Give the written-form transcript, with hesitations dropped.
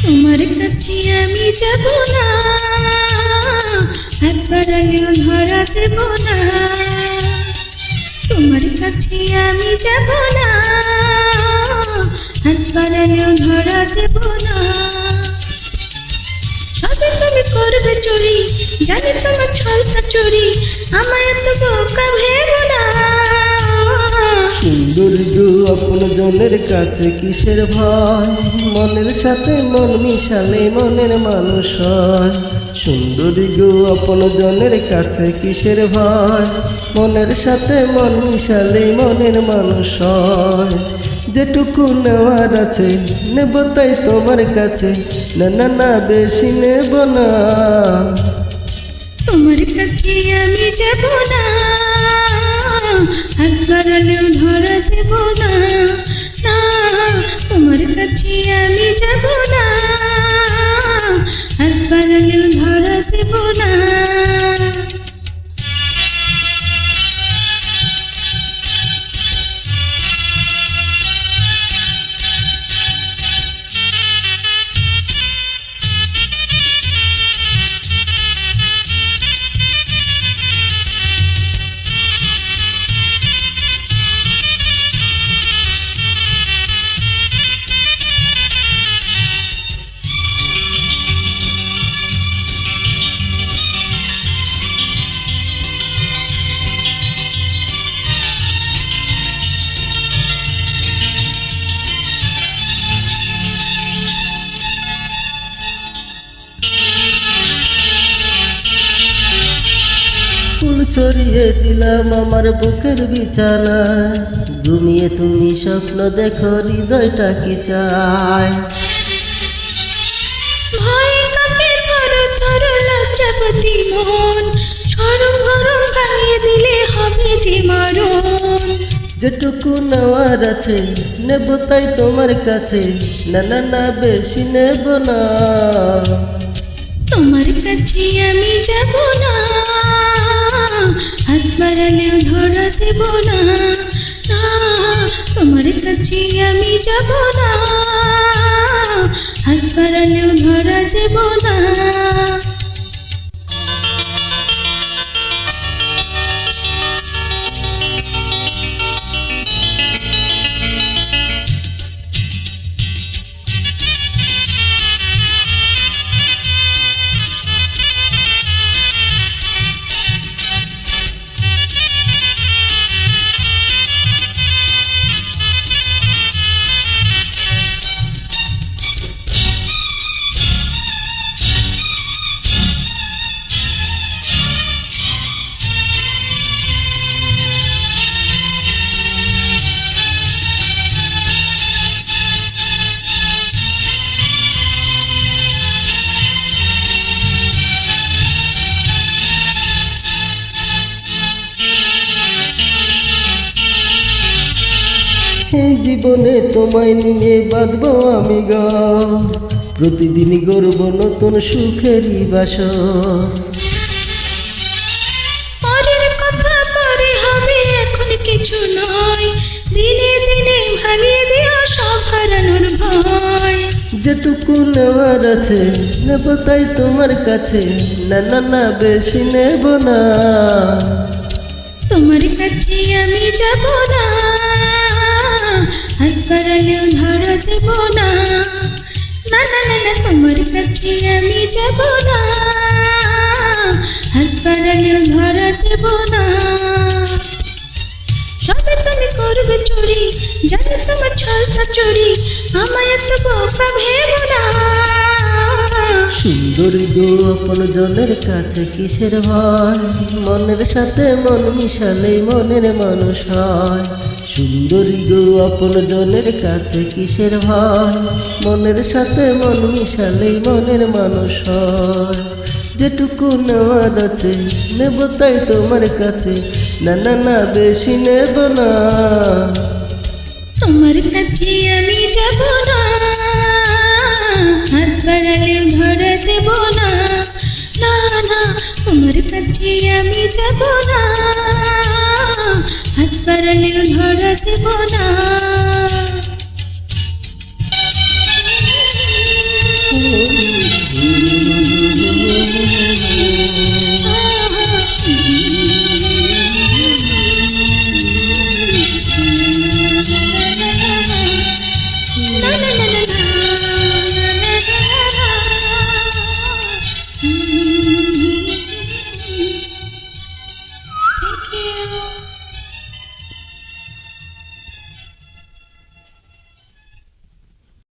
তোমার কাছে আমি যাব না, হাত বাড়ালেও ধরা দেব না। তোমার কাছে আমি যাব না, হাত বাড়ালেও ধরা দেব না। সবে তুমি করবে চুরি, জানি তোমার ছলটা চুরি, আমার এত বোকা ভেবো না। সুন্দরী গো আপন জনের কাছে কিসের ভয়, মনের সাথে মন মিশালে মনের মানুষ হয়। সুন্দরী গো আপন জনের কাছে কিসের ভয়, মনের সাথে মন মিশালে মনের মানুষ হয়। যেটুকু নেওয়ার আছে নেব তাই তোমার কাছে, না না না বেশি নেব না। তোমার কাছে আমি যাব না, হাত বাড়ালেও ধরা দেব না। না, তোমার কাছে আমি যাব না, হাত বাড়ালেও ধরা দেব না। ফুল ছড়িয়ে দিলাম আমার বুকের বিছানা, ঘুমিয়ে তুমি স্বপ্ন দেখো হৃদয়টা কি চায়। ভয়ে কাঁপে থর থর লজ্জাপতি মন, সরম ভরম ভাঙিয়ে দিলে হবে যে মরণ। যেটুকু নেওয়ার আছে নেব তাই তোমার কাছে, না না না বেশি নেব না। তোমার কাছে আমি যাব না, হাত বাড়ালেও ধরা দেব না। না, তোমার কাছে আমি যাব না, হাত বাড়ালেও ধরা দেব না। এই জীবনে তোমায় নিয়ে বাঁধবো আমি গান, প্রতিদিন গড়ব নতুন সুখেরই বাসর। পরের কথা পরে হবে, এখন কিছু নয়, দিনে দিনে ভালিয়ে দিও সব হারানোর ভয়। যেটুকু নেওয়ার আছে নেব তাই তোমার কাছে, না না না বেশি নেব না। তোমার কাছে আমি যাব না, হাত বাড়ালেও ধরা দেব না। না না না না, তোমার কাছে আমি যাব না, হাত বাড়ালেও ধরা দেব না। সবে তুমি করবে চুরি, জানি তোমার ছলটা চুরি, আমায় এত বোকা ভেবো না। সুন্দরী গো আপন জনের কাছে কিসের ভয়, মনের সাথে মন মিশালে মনের মানুষ হয়। সুন্দরী গো আপন জনের কাছে কিসের ভয়, মনের সাথে মন মিশালে মনের মানুষ হয়। যেটুকু নেওয়ার আছে নেব তাই তোমার কাছে, না না না বেশি নেব না। তোমার কাছে আমি যাব না, হাত বাড়ালেও ধরা দেব না। না না, তোমার কাছে আমি যাব না, হাত বাড়ালেও ধরা দেব না।